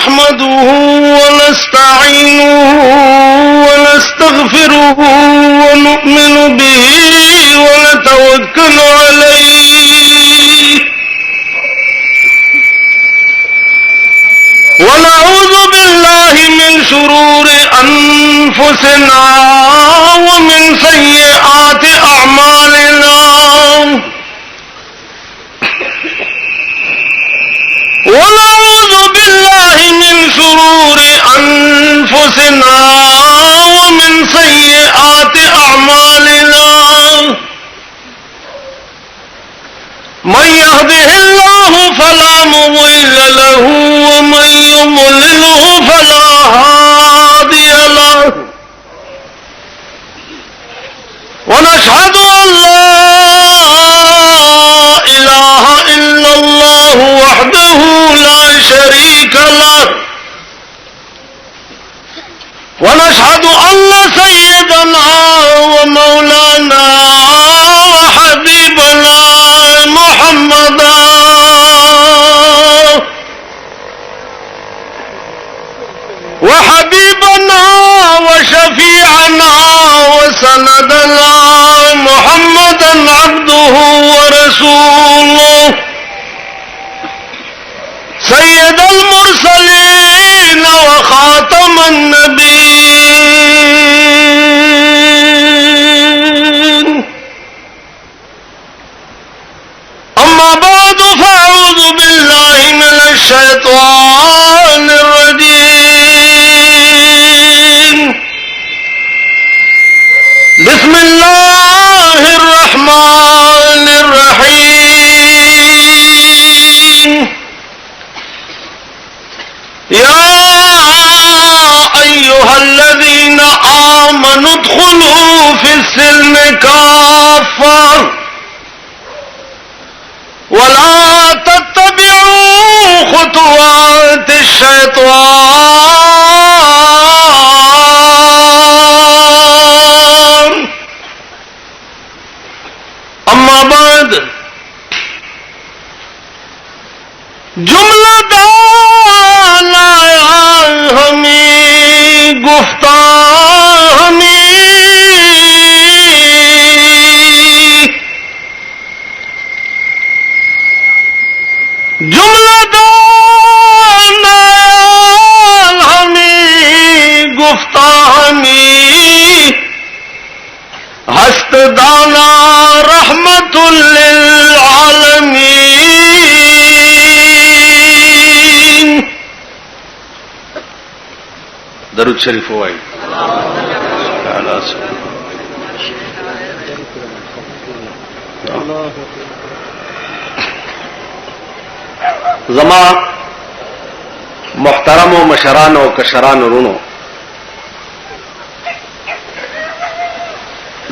نحمده ونستعينه ونستغفره ونؤمن به ونتوكل عليه ونعوذ بالله من شرور أنفسنا ومن سيئات أعمالنا ونعوذ بالله من شرور أنفسنا ومن سيئات أعمالنا من يهده الله فلا مضل له ومن يضلله فلا هادي له ونشهد أن لا إله إلا الله وحده لا شريك له ونشهد أن سيدنا ومولانا وحبيبنا محمدا وشفيعنا وسندنا محمدا عبده ورسوله سيد المرسلين وخاتم النبيين أما بعد فأعوذ بالله من الشيطان الرجيم بسم الله الرحمن الرحيم يا أيها الذين آمنوا ادخلوا في السلم كافة ولا تتبعوا خطوات الشيطان أما بعد جملہ دانا ہمیں گفتار ہمیں جملہ دانا ہمیں گفتار ہمیں ہست دانا رحمت للعالمین درود شریف ہوئی زما محترم و مشران و کشران رونو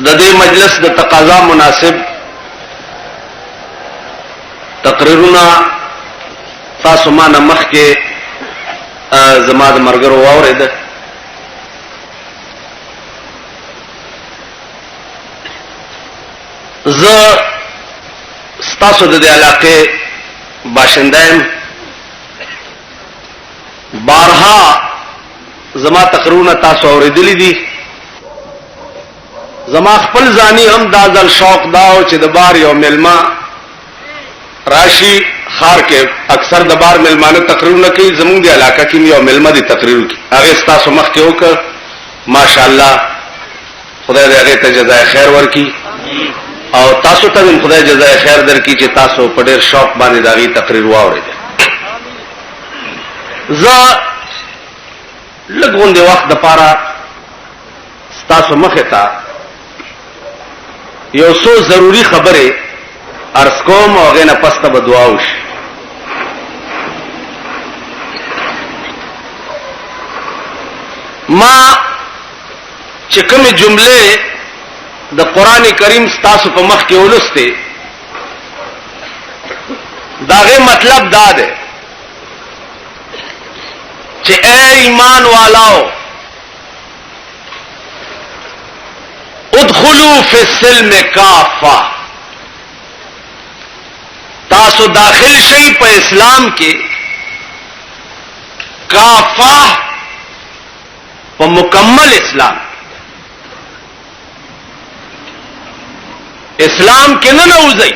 د دې مجلس د تقاضا مناسب تقریرونه تاسو ما نه مخکې زما د مرګرو واورېده زه ستاسو د دې علاقې باشنده یم بارها زما تقریرونه تاسو اورېدلي دي زما خپل ځاني هم دا ځل شوق دا و چې د بار یو مېلمه راشي خار کې اکثر د بار مېلمانه تقریرونه کوي زمونږ د علاقه کې یو مېلمه دي تقریر کوي هغه ستاسو مخ کې وکړ ماشاءالله خدای دې هغه ته جزای خیر ورکړي او تاسو ته هم خدای جزای خیر درکړي چې تاسو په ډېر شوق باندې دا غي تقریر واورېده زه لږ غونډې وخت دپاره ستاسو مخې ته یو څو ضروري خبرې عرض کوم او هغې نه پس ته به دعا وشي ما چې کومې جملې د قرآن کریم ستاسو په مخ کې ولوستې د هغې مطلب دا دی چې اے ایمان والاو ادخلوا فی السلم کافہ تاسو داخل شئی په اسلام کې کافہ په مکمل اسلام کې نه نوځي،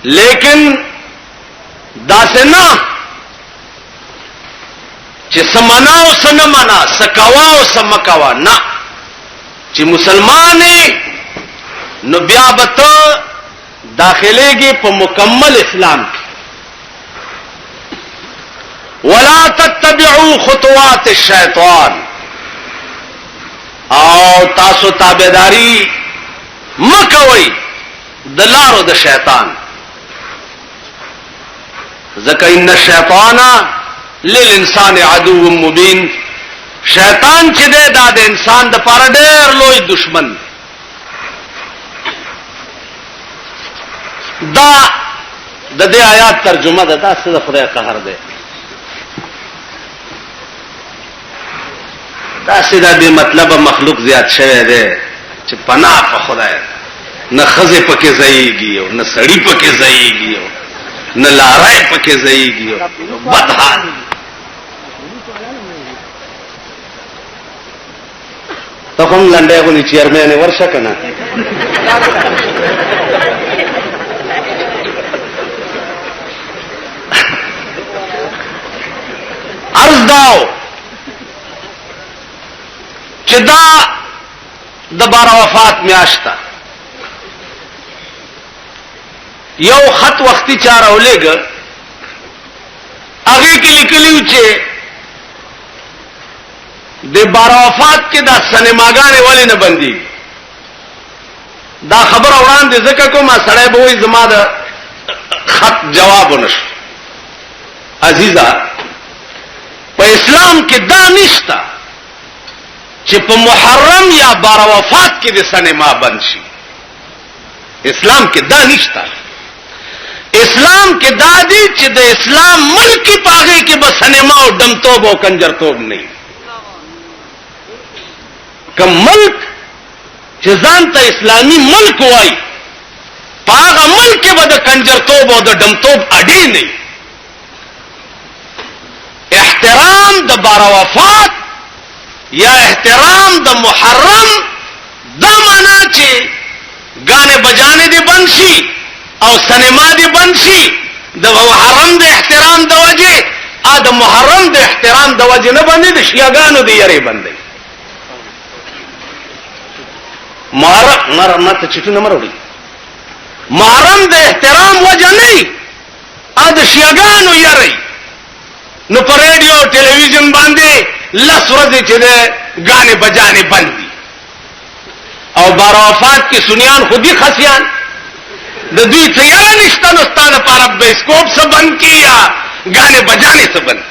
لیکن داسې نه چې سمنا او سنمنا سکوا او سمکوا، نه چې مسلمانې نو بیا به ته داخليږي په مکمل اسلام کې. ولا تتبعوا خطوات الشیطان، او تاسو تابعداري مکوئ د لارو د شیطان، ځکه ان الشیطان للانسان عدو مبین، شیطان چې دی دا د انسان د پاره ډېر لوی دشمن دی. دا د دې آیات ترجمه ده، دا څه د خدای قهر دی، دا څه د بې مطلبه مخلوق زیات شوی دی چې پناه په خدای، نه ښځې پکې ځایږي او نه سړي پکې ځایږي او نه لاری پکې ځایږي، بد حال. ته هم لنډی غوندې چیرمینې ورشه که نه؟ عرض داو چې دا د بار وفات میاشته یو خط وختي چا راولېږه، هغې کې لیکلي و چې د بار وفات کې دا سینماګانې ولې نه بندېږي. دا خبره وړاندې ځکه کومه سړی به وایي زما د خط جواب ونه شو. عزیزه په اسلام کې دا نشته چې په محرم یا بار وفات کې د سینما بند شي. اسلام کې دا نشته. اسلام کې دا دی چې د اسلام ملکی پاغې کې به سینما او ډمتوب او کنجرتوب نه وي. کوم ملک چې ځان ته اسلامي ملک وایي په هغه ملک کې به د کنجرتوب او د ډمتوب اډې نه وي. احترام د بار وفات یا احترام د محرم دا معنا چې غانه بجانه دي بند شي او سینما دي بند شي د محرم د احترام د وجه، ا د محرم د احترام د وجه نه باندې د شیعاګانو دی یری باندې محرم ته چټو نه مروړي. محرم د احترام وجه نه ا د شیعاګانو یری. نو پر ریډیو ټلویزیون باندې لس ورځې چې ده غانې بجانې بند دي، او بار وفات کې سنیان خودي خسیان د دوی تیار نشته، نو ستا دپاره بایسکوپ څه بند کړي یا غانې بجانې څه بند.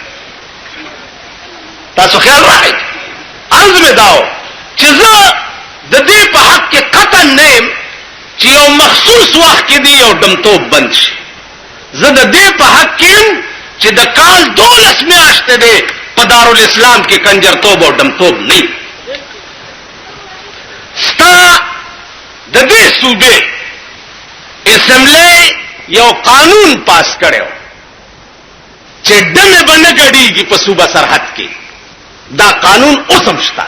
تاسو خیال راغی. عرض مې داو چې زه د دې په حق کې قطعا نه یم چې یو مخصوص وخت کې دی یو ډمتوب بند شي. زه د دې په حق کې چې د کال 12 میاشتې دی په دارالاسلام کې کنجرتوب او ډمتوب نه. ستا د دې صوبې اسمبلی یو قانون پاس کړو چې ډمې به نه ګډېږي په صوبه سرحد کې. دا قانون اوس هم شته.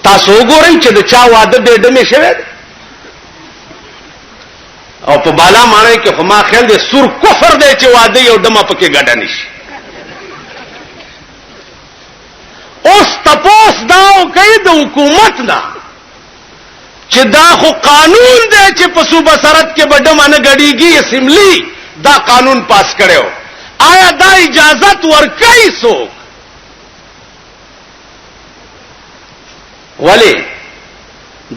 تاسو وګورئ چې د چا واده بې ډمې شوی دی، او په بالا معنی کې خو ما خیال دی سور کفر دی چې واده یو ډمه پکې ګډه نشي. اوس تپوس داو کوي د حکومت نه چې دا خو قانون دی چې په صوبه سرحد کې به ډمه نه ګډېږي. اسمبلی دا قانون پاس کړو، آیا دا اجازت ورکوي څوک؟ ولی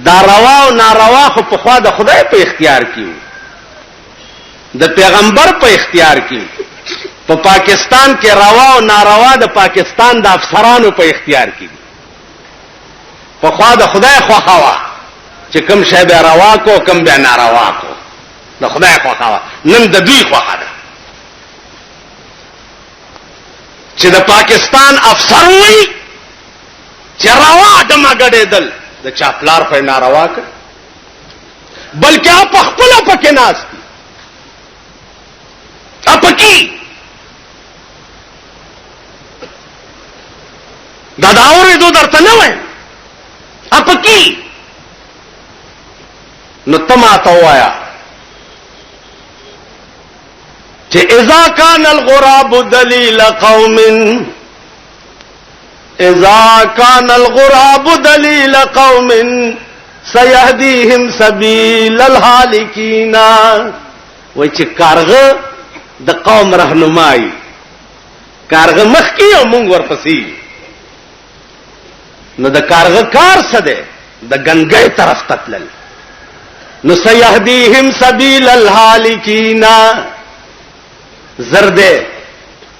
دا روا او ناروا خو په خوا د خدای په اختیار کې، د پیغمبر په اختیار کې. په پاکستان کې روا او ناروا د پاکستان د افسرانو په اختیار کې. په خوا د خدای خوښه وه چې کوم شی به روا کو کوم به ناروا کو، د خدای خوښه وه. نن د دوی خوښه ده چې د پاکستان افسر وي چې روا ډمه ګډېدل، د چا پلار په ناروا کړ، بلکې په خپله پکې ناست دي. دا اورېدو درته نه وایم اپکی نو ته ماته ووایه چې اذا كان الغراب دلیل قوم اذا كان الغراب دلیل قوم سيهديهم سبيل الهالكين وای چې کارغه د قوم رهنمای کارغه مخکی او مونږ ورپسې نو د کارغه کار څه دی د ګنګای طرف ته تلل نو سيهديهم سبيل الهالكين زرده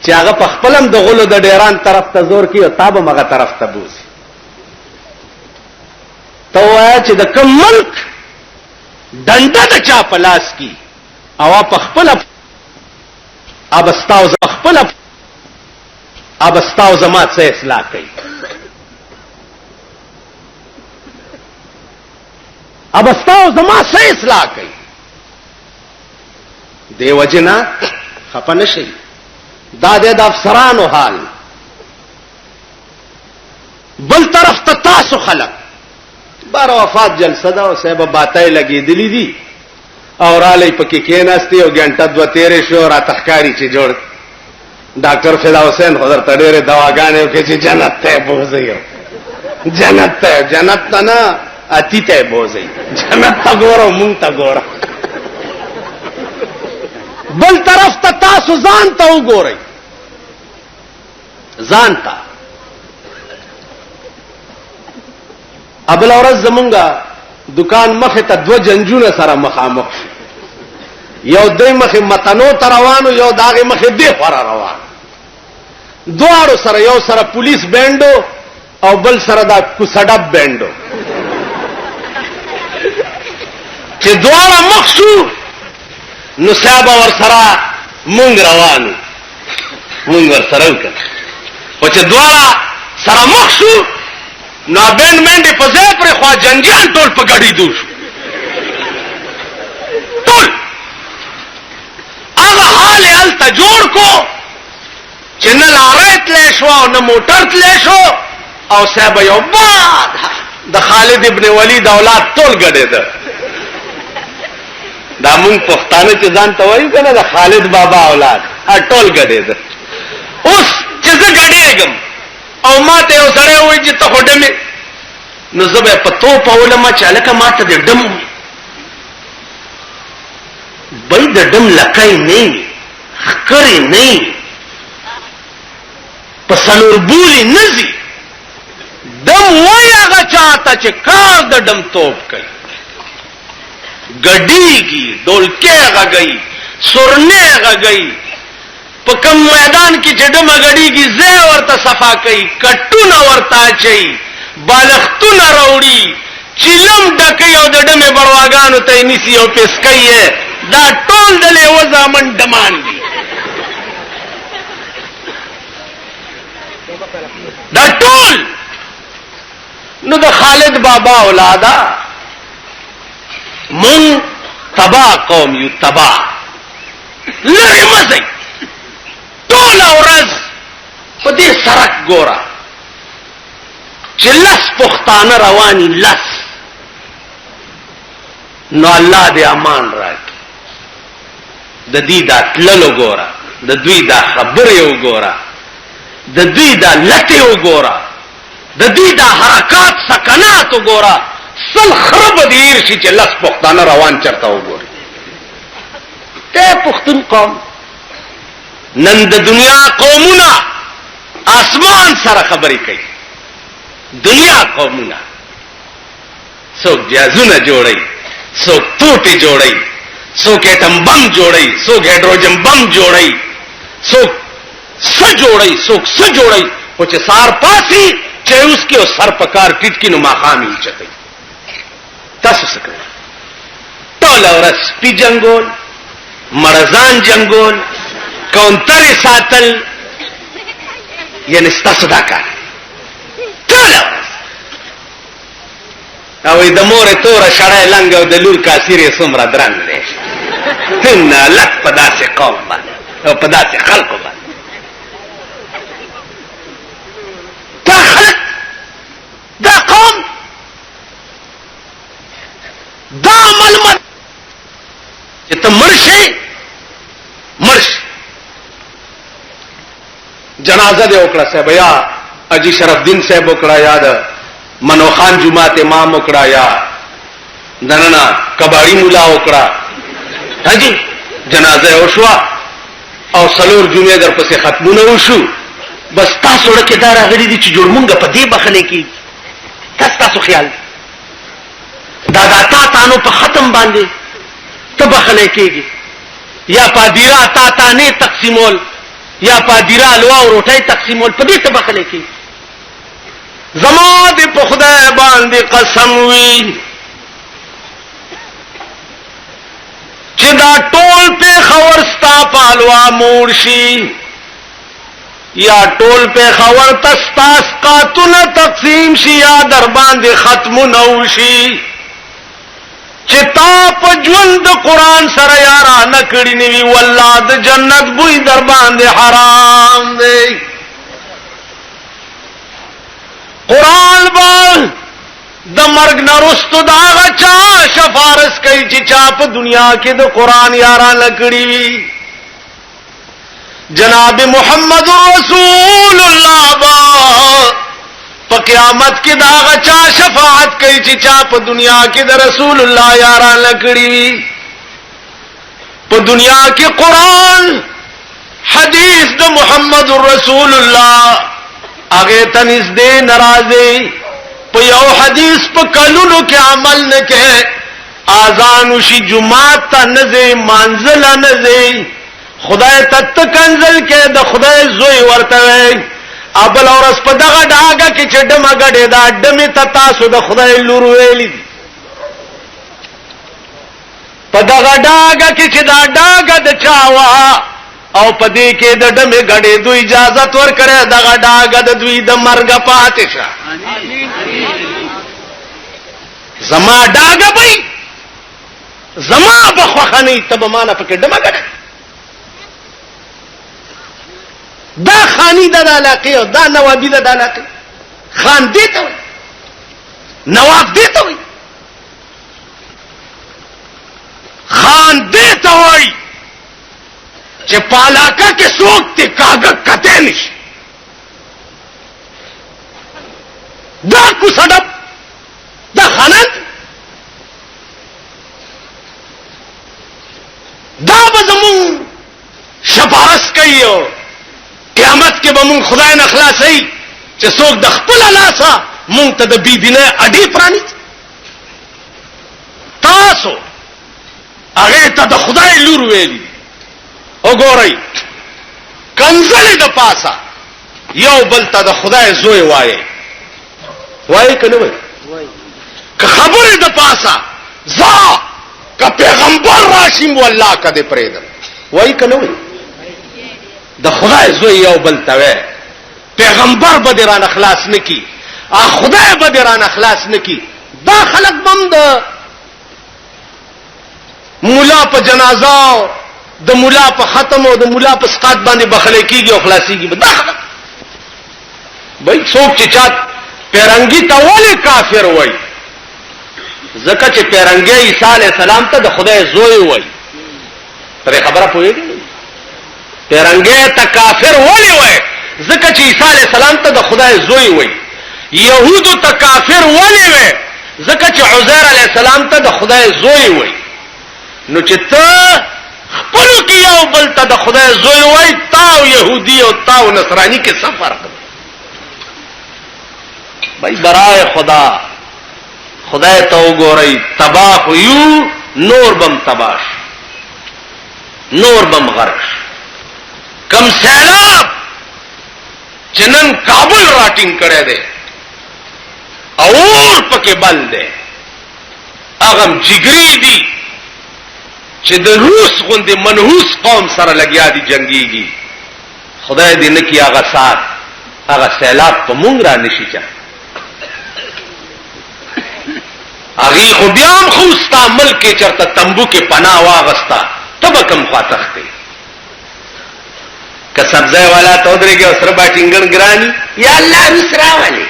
چې هغه په خپلم د غلو د ډیران طرف ته زور کی او تابه مغه طرف ته بوزي ته وای چې د کوم ملک ډنډه د چا پلاس کی او په خپل ابستاو خپل ابستاو زمات سے اصلاح کوي ابستاو زمات سے اصلاح کوي دیو جنا خپه نشي دا د افسرانو حال بل طرف ته تاسو خلق بار وفات جلسه دا او صاحب باتای لګې دلی دي اور علی پکې کېناستي او ګنټه دو تیرې شو را تخکاری چې جوړ ډاکټر فدا حسین حضرت ډېرې دواګانې کې چې جنت ته بوزي جنت ته نه اتی ته بوزي جنت ته ګورو مونږ ته ګورو بل طرف ته تاسو ځان ته وګورئ ځان ته ابل اورز زمونږه دکان مخه ته دو جنجونه سره مخامخ یو دای مخه متنو ته روانو یو داغه مخه دی خورا روان دوارو سره یو سره پولیس بینډو او بل سره دا کوسډب بینډو چې دواره مخ شو نو صاحب ور سره مونږ روانو مونږ ور سره وکړ او چې دواره سره مخ شو نو بین منډه په ځای پر خوا جنجان ټول په ګډي دوش ټول هغه حال ال ته جوړ کو چې نه لارې تلې شو او نه موټر تلې شو او صاحب یو باد د خالد ابن ولید اولاد ټول ګډې ده دا مونږ پښتانه چې ځان ته وایو کنه د خالد بابا اولاد ټول ګډې ده اوس چې زه ګډېږم او ماته یو سره وایي چې ته هډمه نو زبې په تو په علماء چالکه ماته د ډم بل د ډم لکای نه خکرې نه په سنور بولی نزي دم وای هغه چاته چې کار د ډم توپ کوي ګډیږي ډولکه غږی سورنه غږی په کوم میدان کې چې ډم غړیږي زه ورته صفا کوي کټونه ورته چي بالښتونه راوړي چلم ډکې او د ډمه بړواګانو ته نيسي او پسکې دا ټول د له وزامن ډمان دي دا ټول نو د خالد بابا اولادا من تبا قوم یو تبا لری مزي ټول ورځ په دې سرک ګورا چې لس پښتانه رواني لس نو الله دې امان راکړي د دې دا تللو ګورا د دوی دا خبرې وګورا د دوی دا لټه وګورا د دوی دا حرکات سکنات وګورا سل خرب دیر شي چې لس پښتانه روان چرته وګوري ته پښتون قوم نن د دنیا قومونه اسمان سره خبرې کوي دنیا قومونه څوک جازونه جوړي څوک ټوټي جوړي څوک اټم بم جوړي څوک هایدروجن بم جوړي څوک جوړي څوک جوړي او چې سار پاسي چې اوس کې سر پکار ټیټ کې نو ماخامي چتای تاسو څه کوي ټول ورځ پی جنگول مرزان جنگول کونتر ساتل یعنی ستاسو دا کار ټول او د مور تور شړای لنګ او د لور کاسيره سمره درنګ دی تنه لک پداسه قوم باندې او پداسه خلق باندې تا خلق دا عمل مت چې ته مرشي جنازه دې وکړه صاحب یا اجي شرف الدین صاحب وکړه یا د منو خان جمعه امام وکړه یا دننا کباړی مولا وکړه حاجی جنازه وشوا او سلور جمعه در پسې ختمونه وشو بس تاسو ورکه دا راغلي دي چې جوړ مونږ په دې بخلې کې تاسو خیال دا تا تانو په ختم باندې ته بخلې کېږي یا پادیرا تا تانه تقسیمول یا پادیرا لوا او روټي تقسیمول په دې ته بخلې کېږي زما دې په خدای باندې قسم وي چې دا ټول په خورستا پالوا مورشي یا ټول په خور تستاس قاتل تقسیم شي یا در باندې ختم نو شي چې تا په ژوند قرآن سره یارا نکړی نیوی والله د جنت بوی در باندې حرام دی قرآن با د مرګ نرستو دا چا شفارس کوي چې چا په دنیا کې د قرآن یارا نکړی وی جناب محمد رسول الله با په قیامت کې دا چا شفاعت کوي چې چا په دنیا کې د رسول الله یاران لکړي په دنیا کې قرآن حدیث د محمد رسول الله هغه تنس دې ناراضي په یو حدیث په کلونو کې عمل نه کوي اذان وشي جمعه ته نه ځي منزل نه ځي خدای تت کنزل کې د خدای زوی ورته وي ابل اورس په دغه ډاګه کې چې ډمه غړې دا ډمه ته تاسو د خدای لور ویلې په دغه ډاګه کې چې دا ډاګه د چاوا او په دې کې د ډمه غړې دوی اجازه ور کړې دغه ډاګه د دوی د مرګ پاتې شه زما ډاګه به زما بخخنی تب معنا پکې ډمه غړې دا خانی دا علاقه او دا نوابی دا علاقه خان دیتا ہوئی نواب دیتا ہوئی خان دیتا ہوئی چه پالاکا کے سوکتے کاغذ کتے نش دا کو سڑپ دا خانت دا بزمون شپارس کئی ہو قیامت کې به مونږ خدای نه خلاصي چې څوک د خپل لاسه مونږ ته د بی دینه اډې پرانی تاسو هغه ته د خدای لور ویلي وګورئ کنځلې د پاسه یو بل ته د خدای زوی وایي کنه وایي که خبره د پاسه زا که پیغمبر راشم والله کده پرېدم وایي کنه وایي د خدای زوی یو بل ته پیغمبر به دران اخلاص نکی خدای به دران اخلاص نکی دا خلق بم د مولا په جنازه د مولا په ختم او د مولا په سقاط باندې بخله کیږي او خلاصيږي دا خلق بای څوک چې چات پیرنګي ته ولې کافر وای زکه چې پیرنګي عیسی علی السلام ته د خدای زوی وای پر خبره پوهیږي پیرنګي ته کافر ولې وای ځکه چې عیسی علی السلام ته د خدای زوی وای يهودو ته کافر ولې وای ځکه چې عزیر علی السلام ته د خدای زوی وای نو چې ته خپل کې یو بل ته د خدای زوی وای تاو يهودي او تاو نصراني کې څه فرق دی بھائی برائے خدا خدای ته وګورئ تباہ یو نور بم تباش نور بم غرش کم سیلاب چنن کابل راټینګ کړي دي اور پکې بل دي اغم جګری دي چې د روس غوندې منحوس قوم سره لګیا دي جنگيږي خدای دې نکي هغه سات هغه سیلاب په مونږ را نشي چا اغي خو بیا هم خوستا ملک چرته تنبو کې پناه واغستا تب کم خاطخته که سبزه والا تودرے کے اسر باٹنگن گرانی یا اللہ رسرا والے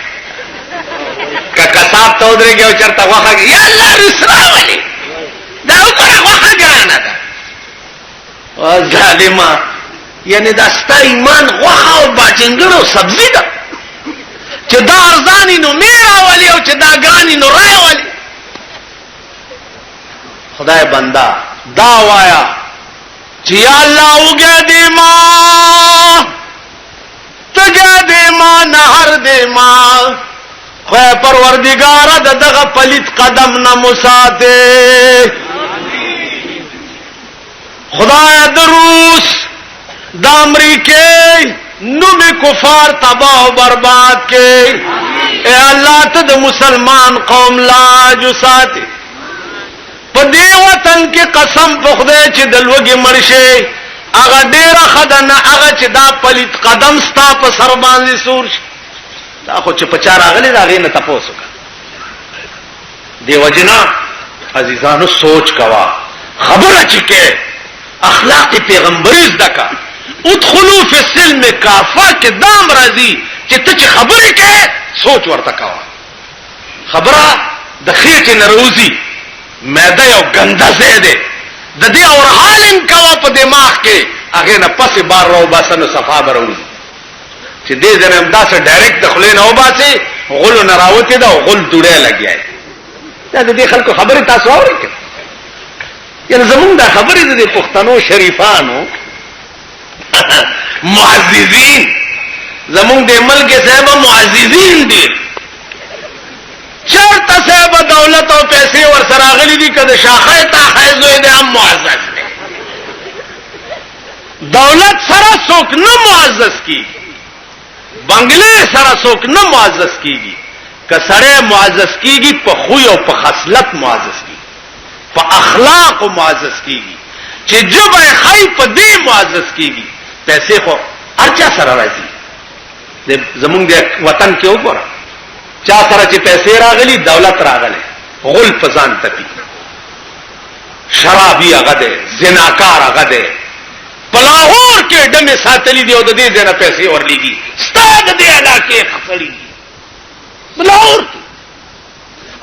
که کساب تودرے کے چرتا وخا یا اللہ رسرا والے ظالما یعنی دا ستا ایمان غوښه او باجنګړ او سبزی ده چې دا ارزانی نو میرا والی او چې دا ګرانی نو رای والی. خدای بندا دا وایا چې یا الله وګه دې ما تګه دې ما نهر دې ما خو پروردگار دغه پلیت قدم نه مساته. خدای د روس د امریکې نوم کفار تباہ و برباد کې اے الله ته د مسلمان قوم لاج ساتي. په دې وطن کې قسم په خدای چې د لوګي مرشه هغه ډیره خدانه هغه چې دا پلیت قدم ستا په سر باندې سور شي. دا خو چې په چار اغلی راغی نه تاسو کا دیو جنا عزیزانو سوچ کوا خبره چې کې اخلاق پیغمبري زدکا ادخلوا فی السلم کافه کې دام راځي چې ته چې خبره کې سوچ ورته کوا. خبره د خېټې نروزی معده یو ګنده ځای دی د دې اور حالم کوا په دماغ کې هغه نه پسې بار راو باسنه صفا بروزي چې دې ځنه امداسه ډایرکټ دخلین او باسي غل نه راوته دا غل جوړه لګیای. دا دې خلکو خبره تاسو اورئ کړه یعنی زمونږ دا خبره دې پښتنو شریفانو معززین زمونږ د ملک صاحب معززین دي چرته صاحب دولت او پیسې ور سره غلي دي کده شاخه ته حیزوی دي هم معزز دي. دولت سره څوک نه معزز کی بنگلې سره څوک نه معزز کیږي که سره معزز کیږي په خو او په خصلت معزز کیږي په اخلاق معزز کیږي چې جبه خی په دې معزز کیږي. پیسې خو ارچا سره راځي زمونږ د وطن کې وګوره چا سره چې پیسې راغلي دولت راغله غل پزان تپی شرابي هغه ده زناکار هغه ده پلاهور کې ډمه ساتلی دی او د دې ځنه پیسې ورلېږي ستاد دې علاقې خسړي پلاهور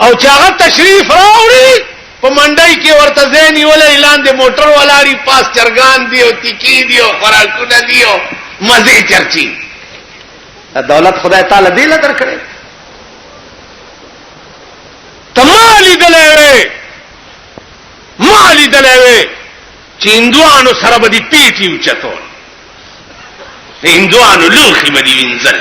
او چاغه تشریف راوړي په منډای کې ورته ځینی ول اعلان دي موټر ولاري پاس چرګان دی او تکی دی او خوراکونه دی او مزه چرچی. دولت خدای تعالی دې لدر کړي تمالی دلوي مالی دلوي چې هندوانو سره به دي پیټي وچتول هندوانو لوخي به دي وینځل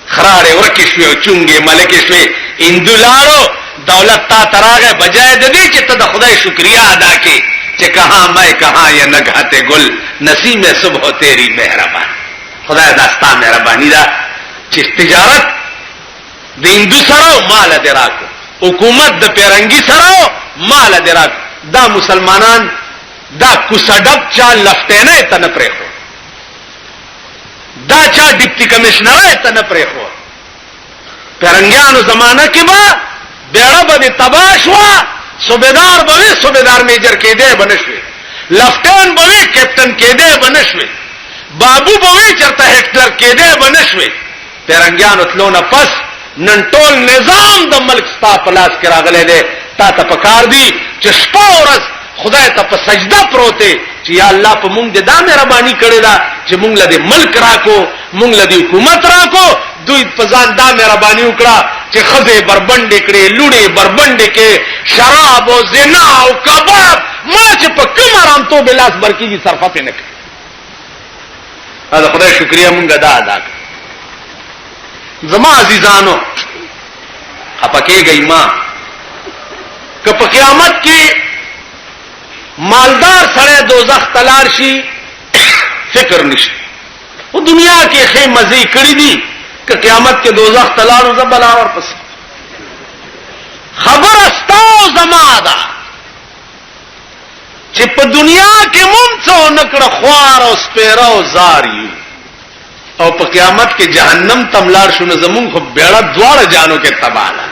خراره ورکه شوی او چونګه ملکه شوی هندولارو دولت تا تراغه بجائے د دې چې ته د خدای شکریا ادا کړې چې کہاں میں کہاں یہ نگہتے گل نسیم صبح تیری مہربان. خدای داستا مهربانی دا چې تجارت د هندو سره مال دراکو حکومت د پیرنګي سره مال دراکو دا مسلمانان دا کوسډب چا لفتینه ته نه پرېخو دا چا ډیپټي کمشنر ته نه پرېخو. پیرنګیانو زمانہ کې با بیړه به تباشوا صوبیدار به صوبیدار میجر کېده بنشوي لفتن به کیپټن کېده بنشوي بابو به چرته هټلر کېده بنشوي. پیرنګیانو تلونه پس نن ټول نظام د ملک ستا پلاس کې راغله ده تا ته پکار دی چې شپه ورځ خدای ته په سجده پروته چې یا الله په مونږ د دا مهرباني کړې ده چې مونږ له ملک راکو مونږ له حکومت راکو. دوی په ځان دا مهرباني وکړه چې خزه بربند کړي لوړې بربند کې شراب او زنا او کباب ما چې په کوم آرام ته بلاس برکیږي صرفه نه کوي. دا خدای شکریا مونږه دا ادا کړ. زما عزیزانو اپکه گئی ما که په قیامت کې مالدار سره دوزخ تلار شي فکر نشي او دنیا کې خې مزي کړی دي که قیامت کې دوزخ تلار زبلا اور پس خبر استاو زما ده چې په دنیا کې مونږ نکړه خوار او سپیرا او زاری او په قیامت کې جهنم تملار شونه زمون خو بیړه دواړه جانو کې تباله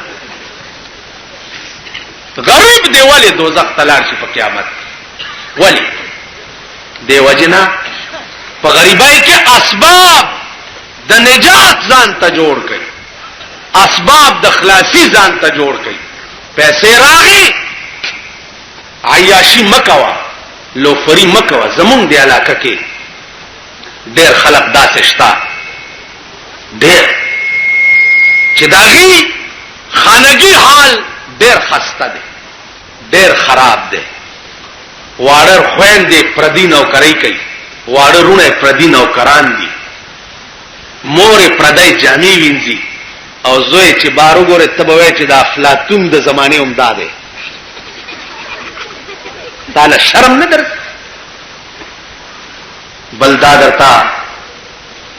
غریب دی ولی دوزخ تلار شي په قیامت ولی دی وجنا په غریبای کې اسباب د نجات ځان ته جوړ کړي اسباب د خلاصي ځان ته جوړ کړي پیسې راغی عیاشی مکوا لوفری مکو زمون دی علاقه کې ډېر خلق داسې شتا ډېر چې داغي خانگی حال ډېر خسته دی ډېر خراب دی واړه خويندې پردي نوکرۍ کوي واړه رونه پردي نوکران دي مور پردای جامې وینځي او زوی چې بارو ګوره تبوي چې د افلاطون د زمانه عمده ده دا شرم نه در بلدا درتا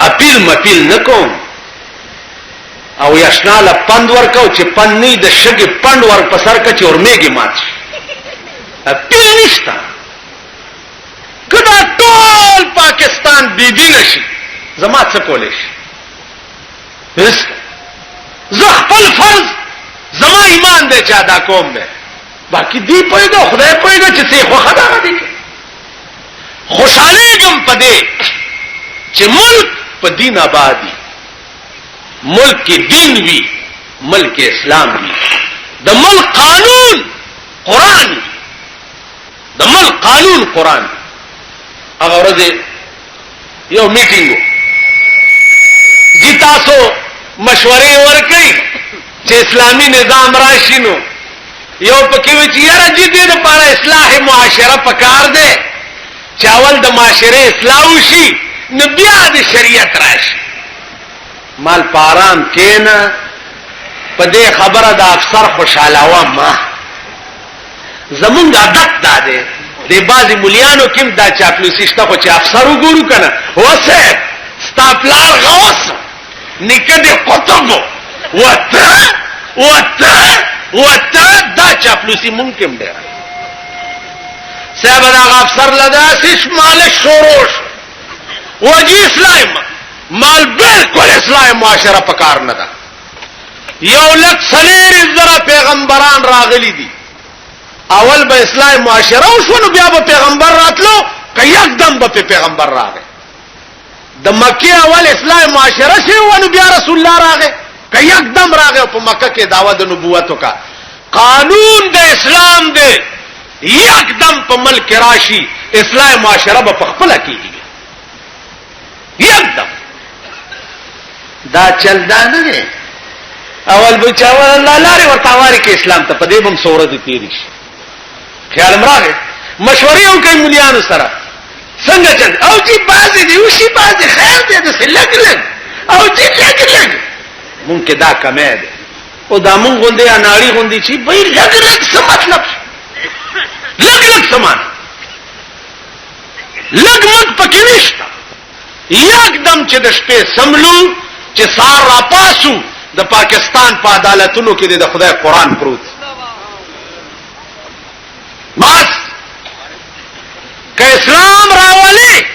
اپیل مپیل نکوم او یشنال پند ورکو چې پند نه د شګي پند ور پسر کچ اور میګي مات اپیل نشتا کدا ټول پاکستان بی دین شي زما څه کولې شي بس زه خپل فرض زما ایمان دې چا دا کوم دې باقی دی پویګه خدای پویګه چې څه خو خدای دې خوشالي ګم پدې چې ملک په دین آبادی ملک کې دین وی ملک اسلام وی د ملک قانون قران د ملک قانون قران هغه ورځ یو میټینګ جی تاسو مشورې ورکړي چې اسلامی نظام راشي نو یو پکې و چې یاره دې دې لپاره اصلاح معاشره پکار دی چې اول د معاشره اصلاح وشي نو بیا د شریعت راشي مال پارام کینا په دې خبره د افسر خوشاله و ما زمونږ عادت ده د بعضی مليانو کې دا چاپلوسی شته خو چې افسر وګورو کنه وسه ستاپلار غوس نکده قطب وته دا چاپلوسی ممکن دی صاحب دا افسر لدا سش مال شوروش وجی اسلام مال بالکل اسلام معاشره پکار نه ده یو لک سلیر زرا پیغمبران راغلی دي اول به اسلام معاشره وشو نو بیا به پیغمبر راتلو که یکدم به پیغمبر راغی د مکه اول اسلام معاشره شی ونو بیا رسول الله راغی که یکدم راغی په مکه کې دعوت د نبوت وکا قانون د اسلام دی یکدم په ملک راشي اسلام معاشره به خپل کیږي یکدم دا چل دا نه اول بچاو الله لاري ورتاواري کې اسلام ته په دې بم سوره دي تیری شي خیال مراغه مشورې او کوي مليانو سره څنګه چل او جی بازي دی وشي بازي خیر دی د سلګ لګ او جی لګ مونږه دا کمه ده او دا مونږ غوندي اناړي غوندي چې به لګ څه مطلب لګ سامان لګ مت پکې نشته یکدم چې د شپې سملو چې سار را پاسو د پاکستان په عدالتونو کې د خدای قرآن پروت بس که اسلام راولي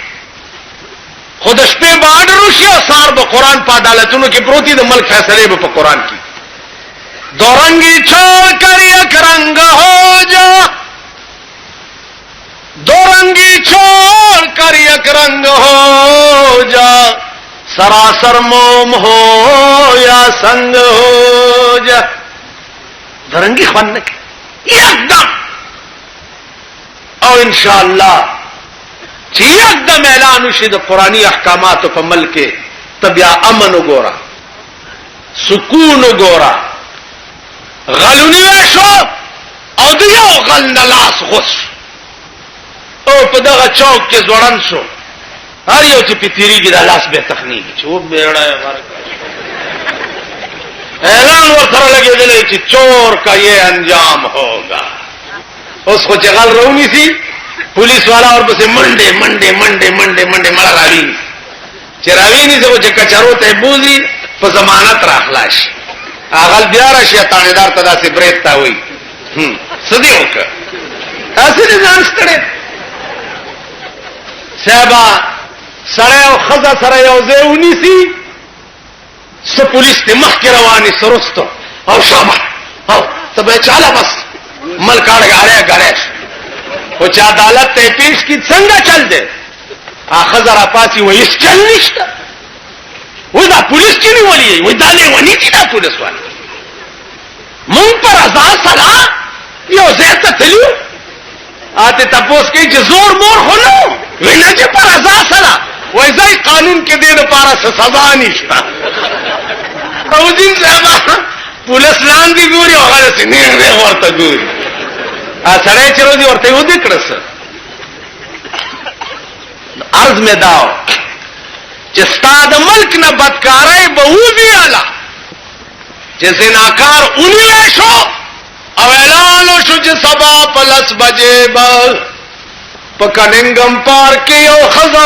خود شپې باندې روشي او سار به قرآن په عدالتونو کې پروتي د ملک فیصله به په قرآن کې دورنگی چھوڑ کر یک رنگ ہو جا دورنگی چھوڑ کر یک رنگ ہو جا سراسر موم ہو یا سنگ ہو جا دورنگی خوان نکی یکدم او انشاءاللہ چی یکدم اعلانو شد قرآنی احکاماتو پا ملک تبیا امنو گورا سکونو گورا غلونی ویشو او دیو غل نلاس غس او پا دغا چوک کے زورن شو هر یو چې پیتیری کی دا لاس بے تخنیگی چو بیڑا ہے اعلان ورطر لگے دلے چی چور کا یہ انجام ہوگا اس کو چغل رونی سی پولیس والا اور بسے منڈے منڈے منڈے منڈے منڈے مڑا راوینی چی راوینی سے وہ چکا چرو تے بوزی پا زمانت راخلاش آغل بیارا شیا تانیدار تدا سے بریتا ہوئی صدی ہوکا ایسے نظام ستڑے صحبہ سڑے او خزا سڑے او زیونی سی سو پولیس تے مخ کی روانی سرستو او شابہ او تب چالا بس ملکاڑ گارے گارے وہ چا عدالت تے پیش کی سنگا چل دے آخذ را پاسی وہ اس چل نشتا وہ دا پولیس کی نہیں ولی ہے وہ دالے ونی کی دا پولیس والی من پر ازا سلا یہ زیتا تلیو آتے تپوس کی چې زور مور خو نو وینا چې پر ازا سره وایي قانون کې دې لپاره سزا نشته او دین صاحب پولیس لاندې ګوري او هغه څنګه نه ورته ګوري سړی چې روزي ورته یو دې کړس عرض میں داو چې ستاد ملک نه بدکارای به وځي اعلی چې زناکار اونې شو او اعلان شو چې سبا پلس بجے به پکننګم پارک یو خزا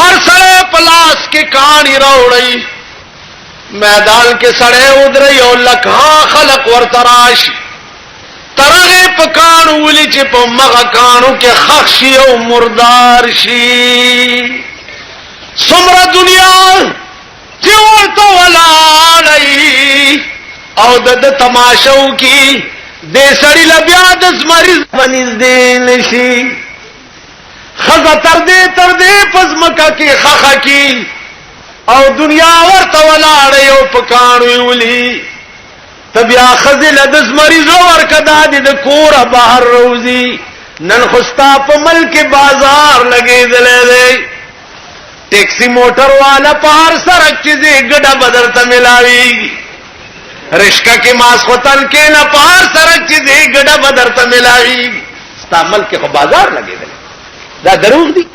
اور سره پلاس کې کہانی راوړی میدان کې سړی ودرې او لکه خلق ورتراش ترغه پکانو ولي چې په مغه کانو کې خخشي او مردار شي سمره دنیا چې ورته ولاړی او د تماشو کې د سړی لبیا د مریض بنز دې نشي خزه تر دې پزمکا کې خخه کې او دنیا ورته ولاړی او پکانو ولي تبیا خزل دز مریض ورکدا د کور بهر روزي نن خستا په ملک بازار لګېدلې دی ټیکسی موټر والا پار سرک چې ګډه بدر ته ملاوي رشکا کې ماس خوتن کې نه پار سرک چې ګډه بدر ته ملاوي ستا ملک خو بازار لګېدل دا دروغ دي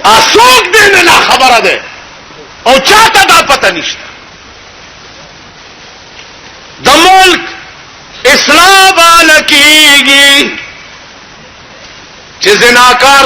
اسوک دې نه خبره ده او چاته دا پته نشته د ملک اصلاح بالکیږي چې زناکار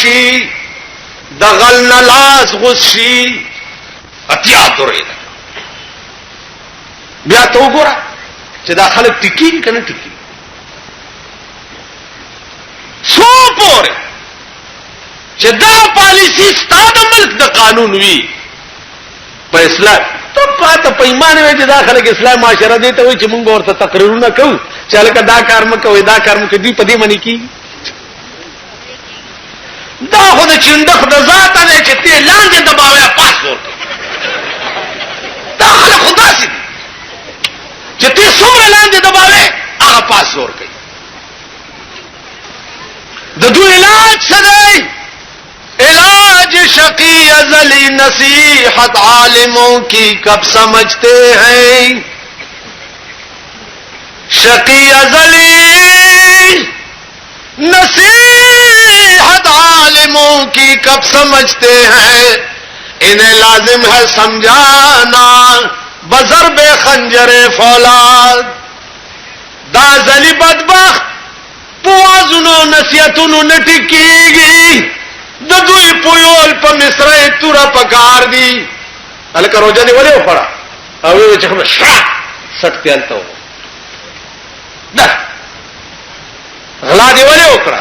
شي د غل نلاس غشي اتیا درې بیا تو ګور چې دا خلک ټکی کنه ټکی سو پورې چې دا پالیسی ستاسو ملک د قانون وی په اسلام ته پاته پیمانه وي چې دا خلک اسلام معاشره دي ته وي چې موږ ورته تقریرونه کوو چې لکه دا کار مکوې دا کار مکوې دی په دې منی کی دا خو د چندخ د ذات نه چې ته لاندې دباوې پاسپورت دا خلک خدا سي چې ته څومره لاندې دباوې هغه پاسپورت کوي د دوی علاج څه دی علاج شقی ازلی نصیحت عالموں کی کب سمجھتے ہیں شقی ازلی نصیحت عالموں کی کب سمجھتے ہیں انہیں لازم ہے سمجھانا بضرب خنجر فولاد دا ازلی بدبخت پوازنو نصیحتونو نٹکیگی د دوی پویول په مصرې تورا پکار دي الکه روزه دی ولې وخړه او وی چې خو شا سټ پیالته دا غلا دی ولې وکړه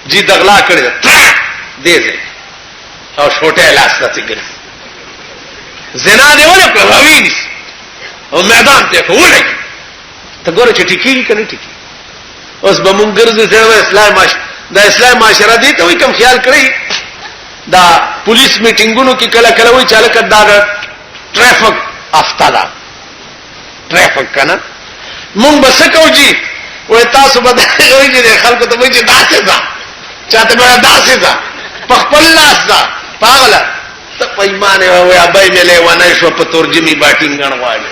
جی دغلا کړی دې دې او شوټه لاس ته ګر زنا دی ولې په راوینس او میدان ته ولې ته ګوره چې ټکی کنه ټکی اوس به مونږ ګرځي چې اسلام دا اسلام معاشره دي ته وي کوم خیال کړی دا پولیس میټینګونو کې کله کله وي چاله کدا ټریفک افتاده ټریفک کنه مونږ بس کو جی وای تاسو به وایي چې خلکو ته وایي چې داسې ده چاته به داسې ده په خپل لاس ده پاغله ته پیمانه وای ابای ملې ونه شو په ترجمه باټینګ غواړي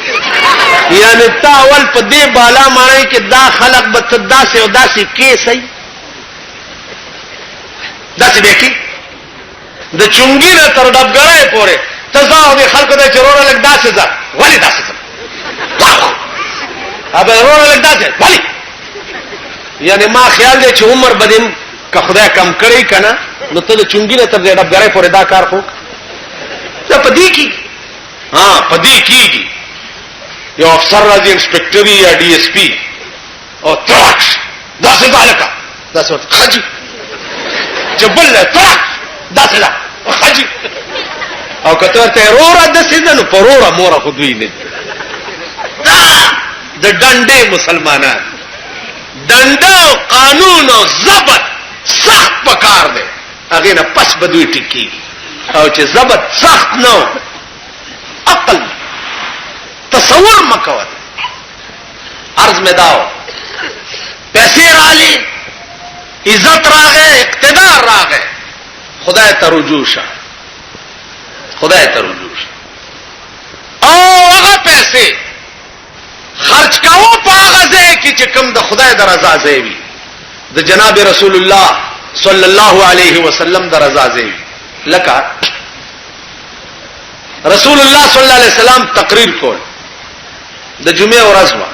یعنی تاول په دې بالا معنی کې دا خلق به تداسه او داسې کې صحیح داسې به کې د چونګی نه تر ډبګړې پورې تزاو دي خلکو ته چرونه لګ داسې ځه ولی داسې ځه ابه ورونه لګ داسې ولی یعنی ما خیال دی چې عمر بدین که خدای کم کړی کنه نو ته د چونګی نه تر ډبګړې پورې دا کار خو ته پدې کې پدې کېږي یو افسر راځي انسپکټر یا ډي اس پی او تراکش داسې بالکا داسې خاجي جبل تراک داسې دا خاجي او کته ته رورا د سیدنو پرورا مورا خو دوی نه د ډنډې مسلمانان ډنډه قانون او ضبط سخت پکار دی هغه نه پس بدوي ټکی او چې ضبط سخت نو عقل تصور مکو عرض میں داو پیسے رالی عزت راغے اقتدار راغے خدای ته رجوع شه خدای ته رجوع شه او هغه پیسې خرج کاوه په هغه ځای کې چې کوم د خدای د رضا ځای وي د جناب رسول الله صلی الله علیه وسلم د رضا ځای وي لکه رسول الله صلی الله علیه وسلم تقریر کول د جمعې ورځ و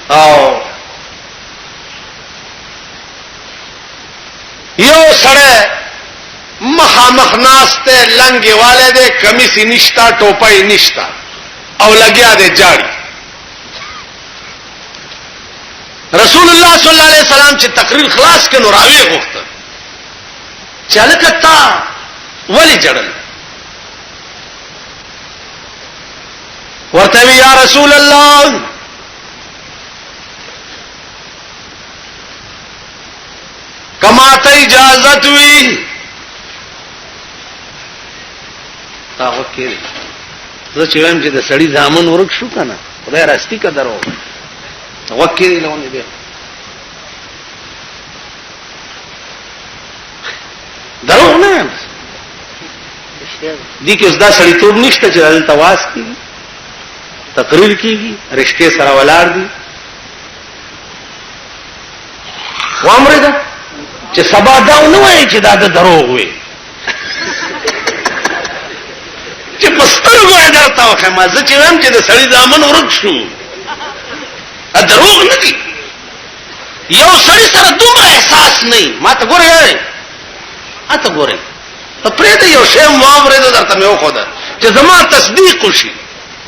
او یو سړی مخامخ ناسته لنګي والے دے کمیسی نشتا ټوپای نشتا او لګیا دے جاړي رسول الله صلی الله علیه وسلم چې تقریر خلاص کړي نو راوي غوښته چاله کتا ولی جړل ورته یا رسول الله کما ته اجازت وی هغه کې زه چې وایم چې د سړی ځامن ورک شو کنه خدای راستی قدر و هغه کې لونه دی درو نه دي کې زدا سړی ټوب نشته چې دلته واس کیږي تقریر کیږي رشته سره ولاړ دي وامره ده چې سبا دا نه وایي چې دا د دروغ وي چې پسترګو درته واخه ما زه چې وایم چې د سړی ځامن ورک شو ا دروغ نه دي یو سړی سره دومره احساس نه ما ته ګورې اته ګورې ته پرې ته یو شی معاملې درته مې وخوده چې زما تصدیق وشي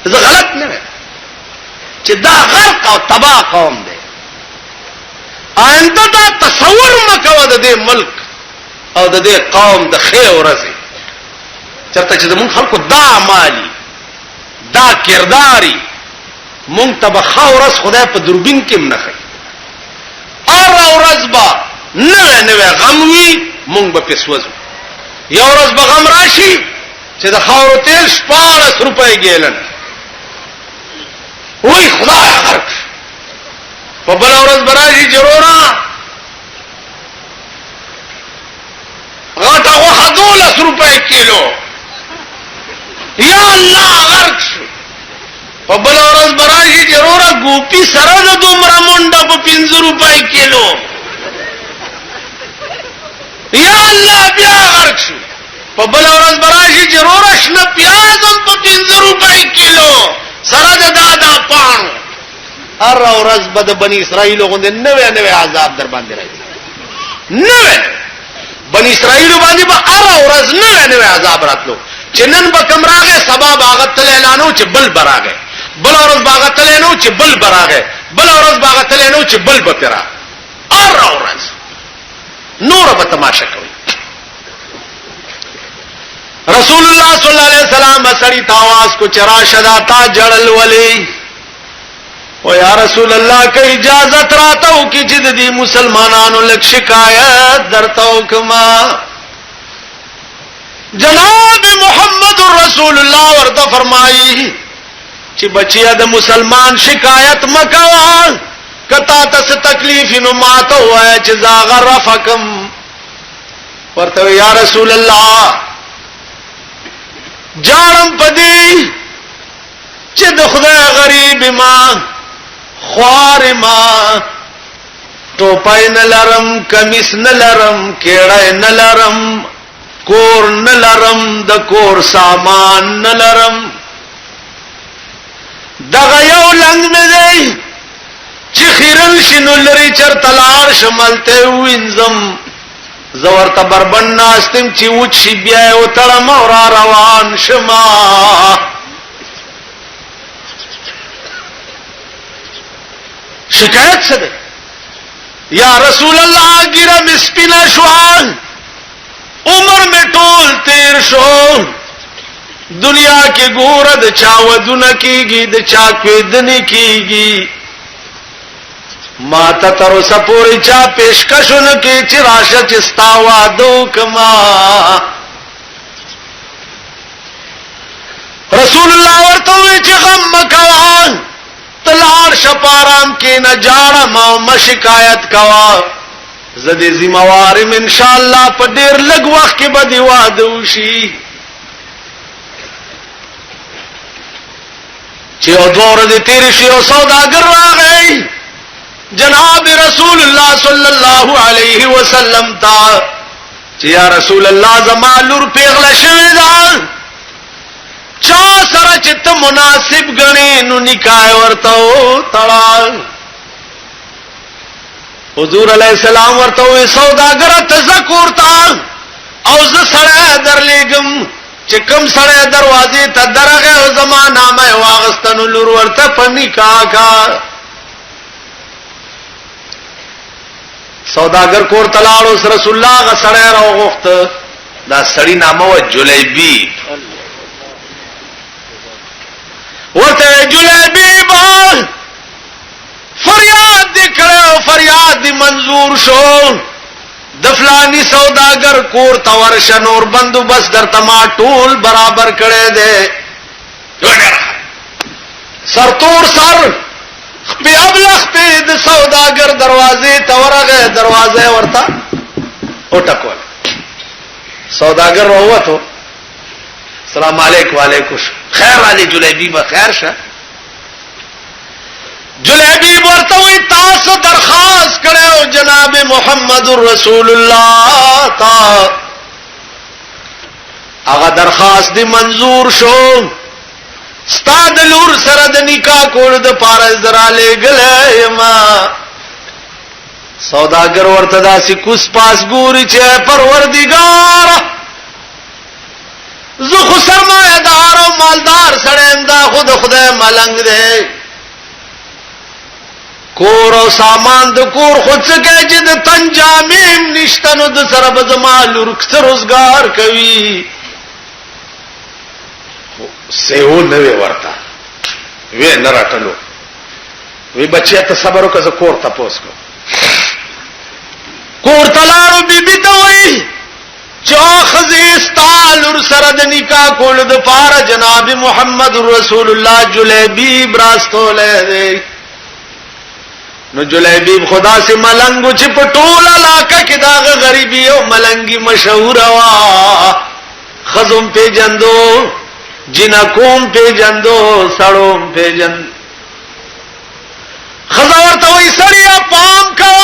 زه غلط نه وایم چې دا غرق او تباہ قوم دی آئنده دا تصور مکو د دې ملک او د دې قوم د خیر ورځي چرته چې زمون خلکو دا مالی دا کرداري مونږ ته به خاورس خدای په دوربین کې منخي اور ورځ با نه غم وی مونږ به پسوځو یو ورځ به غم راشي چې د خاورو تیل 14 روپۍ ګیلن وای خدای غرق په بل ورځ براشي جوړا غټه وه 12 روپۍ کیلو یا الله غرق شو په بل ورځ براشي جوړا ګوپی سره د دومره منډه په 15 روپۍ کیلو یا الله بیا غرق شو په بل ورځ براشي جوړا شنه پیازم په 15 روپۍ کیلو سره د دادا پانو هر ورځ به د بنی اسرائیل غوندې نوې عذاب در باندې راځي نوې بنی اسرائیل باندې به هر ورځ نوې عذاب راتلو چې نن به کوم راغې سبا باغت اعلانو چې بل براغې بل ورځ باغت اعلانو چې بل براغې بل ورځ باغت اعلانو چې بل به پرا هر ورځ نور به تماشا کوي رسول الله صلی الله علیه وسلم سړی تاواز کو چرا شدا تا جړل ولی او یا رسول الله که اجازت راتاو کی چې د مسلمانانو لک شکایت درتاو کما جناب محمد رسول الله ورته فرمایي چې بچیا د مسلمان شکایت مکوا کتا تس تکلیف نو ماته وای چې زاغ رفقم ورته یا رسول الله جانم پدی چې د خدای غریب ما خوار ما ټوپای نه لرم کمیس نه لرم کېړای نه لرم کور نه لرم د کور سامان نه لرم دغه یو لنګ مې دی چې خیرن شنو لري چر تلار شملته وینځم زورته بربند ناستم چې وچ شي بیا او تړم او را روان شما شکایت څه ده یا رسول الله ګیره مسپینا شو عمر میں ټول تیر شو دنیا کې ګور د چا ودونه کیږي د چا کېدنی کیږي ما ته تر اوسه پورې چا پیشکشونه کې چې راشه چې ستا وادو کما چپارام کې نه جاړه ما شکایت کوا زدي ذمہوارم ان شاء الله په ډیر لږ وخت کې به دی واده وشي چې او دوره دې تیر شي او سوداګر راغی جناب رسول الله صلی الله علیه وسلم تا چې یا رسول الله زما لور پیغله شوی دا چا سره چې ته مناسب غنې نو نکاح ورته تړا حضور علیہ السلام ورته وی سوداګر تذکر تا او ز سره درلېګم چې کوم سره دروازې ته درغه زما نامه واغستنو لور ورته په نکاح کا سوداګر کور تلاړو رسول الله غ سره راغخت دا سړی نامه و جلیبی ورته جلیبی با فریاد دکړو فریاد دی منظور شو د فلانی سوداګر کور تور شنور بندوبست در تما ټول برابر کړي دي سرتور سر پیابلخ په د سوداګر دروازې تورغه دروازه ورتا او ټکول سوداګر وروته السلام علیکم وعلیکم خیر علی جلیبی بخیر شه جلیبی ورته وی تاسو درخواست کړو جناب محمد رسول الله تا هغه درخواست دی منظور شو استاد لور سره د نکاح کول د پارس دراله غلې ما سوداګر ورته داسې کوس پاس ګوري چې پروردگار زه خو سرمایه‌دار او مالدار سره انده خود خدای ملنګ دی کور او سامان د کور خود څخه چې د تنجامیم نشتنو د سره به زمال ورکته روزگار کوي سیو نه ورتا وی نه راټلو وی بچیا ته صبر وکړه کور ته پوسکو کور تلارو بیبی ته وی چا خزیستال ور سره د نکاح کول د پاره جناب محمد رسول الله جلیبی براستوله دی نو جلیبی خدا سے ملنګو چې پټول علاقه کې دا غریبی او ملنګي مشهور وا خزم په جندو جنکوم په جندو سړوم په جند خزاور ته وي سړیا پام کا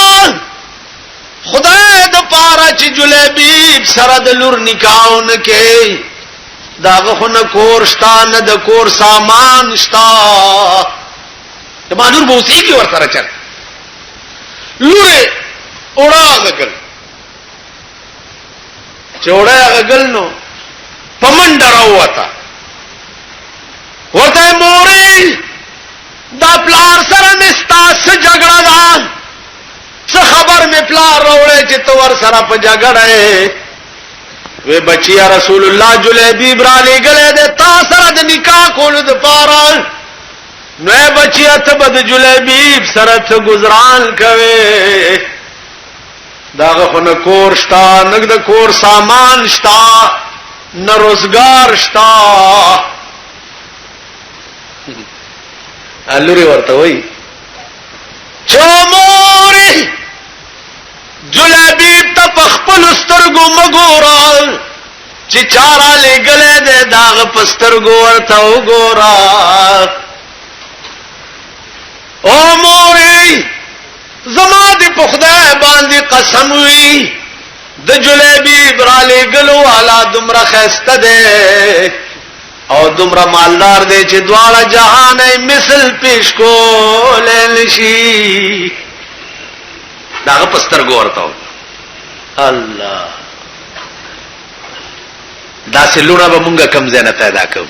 خدای د پاره چې جلیبی سره د لور نکاحونه کې داغه خو نه کور شتا نه د کور سامان شتا د مانور بوسی کی ور سره چل لوره اوړه غل چوڑا غل نو پمن ډراو وتا ورته موري دا پلار سره مستاس جګړه ده څه خبر می پلار راوړې چې تو ور سره په جګړه وې بچیا رسول الله جلیبی برالي غلې ده تا سره د نکاح کول د پاره نو بچیا ته بد جلیبی سره ته گزاران کوي داغه خو نه کور شتا نه د کور سامان شتا نه روزگار شتا الوري ورته وای چموري جلیبی ته پخپل سترګو مګورال چې چارا لګلې ده داغه پسترګو ورته وګورا او موري زما دې په خدای باندې قسم وي د جلیبی براله ګلو والا دمره خسته ده او دمره مالدار ده چې دواړه جهان مثل پیش کول شي داغه پسترګو ورته الله دا سه لونه به مونږه کم ځای نه پیدا کوو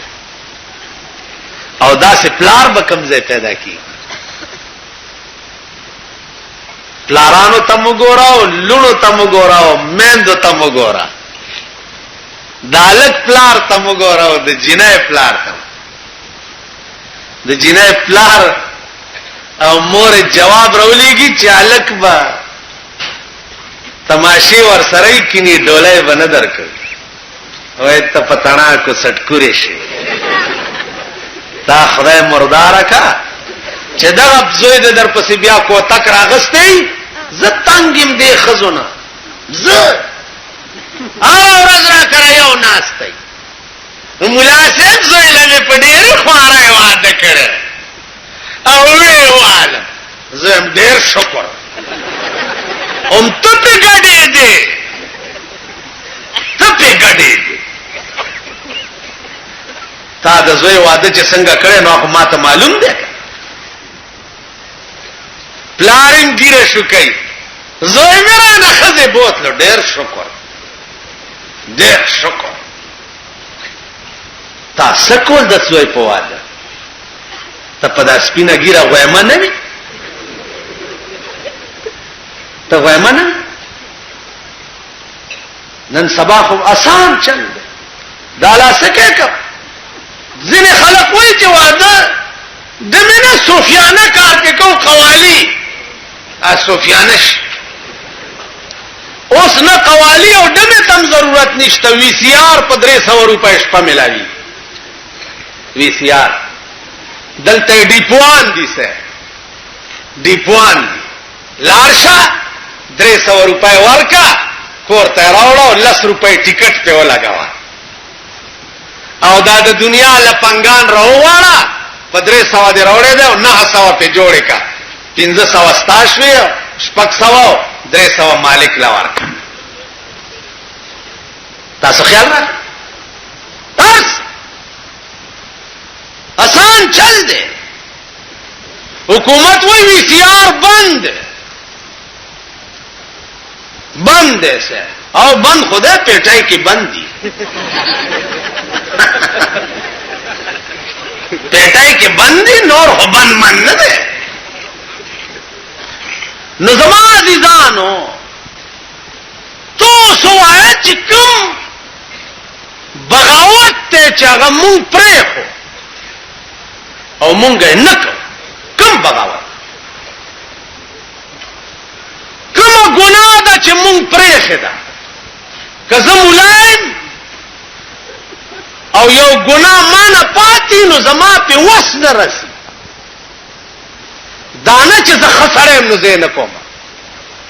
او دا سه پلار به کم ځای پیدا کی پلارانو تم ګوراو لونو تم ګوراو میندو تم ګورا دالک پلار تم ګوراو د جنای پلار تم د جنای پلار او مور جواب راولېږي چې الک با تماشې ور سره کینی ډولای ونه درک وای ته پتانا کو سټکورې شي تا خدای مردار کا چې دا زوی د در پسې بیا کوتک راغستې زه تنګم دې خزونه زه ورځ را کړه یو ناستې مولا صاحب زوی له په ډېر خواره واده کړه او وی واله زه ډېر شکر هم ته په ګډې دې ته په ګډې دې تا د زوی واده چې څنګه کړې نو خو ماته معلوم دی پلارین ګیره شو کوي زوی میرا نه خزه بوتلو ډېر شکر تا سکول د زوی په واده ته په داس سپینه ګیره غوېما نه وي ته غوېما نه نن سبا خو آسان چل دا لا سکه کا ځینې خلک وایي چې واده د مینه صوفیانه کار کې کو قوالی صوفیانش اوس نه قوالی او دمه تم ضرورت نشته وی سی آر په 300 روپے شپه ملاوي وی سی آر دلته ډیپوان دي سه ډیپوان لارشا 300 روپے ورکا کور ته راوړو 10 روپے ټیکټ په ولګاوه او دا د دنیا لپنګان راوواړه په 300 دی راوړې ده او 900 په جوړې کا 1500 ستاشوي 600 300 مالک لا ورکا تاسو خیال را بس آسان چل دے حکومت وی سی آر بند ایسے او بند خدا پیٹائی کی بند دی پیٹائی کی بندی نور ہو بند من نہ دے نظما عزیزانو تو سوائے چکم بغاوت تے چاگا مونگ پرے ہو او مونگے نکو کم بغاوت کم گناہ دا چی مونگ پرے خدا کزم ملائم او یو گناہ مانا پاتی نو زما پی وس نرسی دانا چې زه خسرم نو زه نه کوم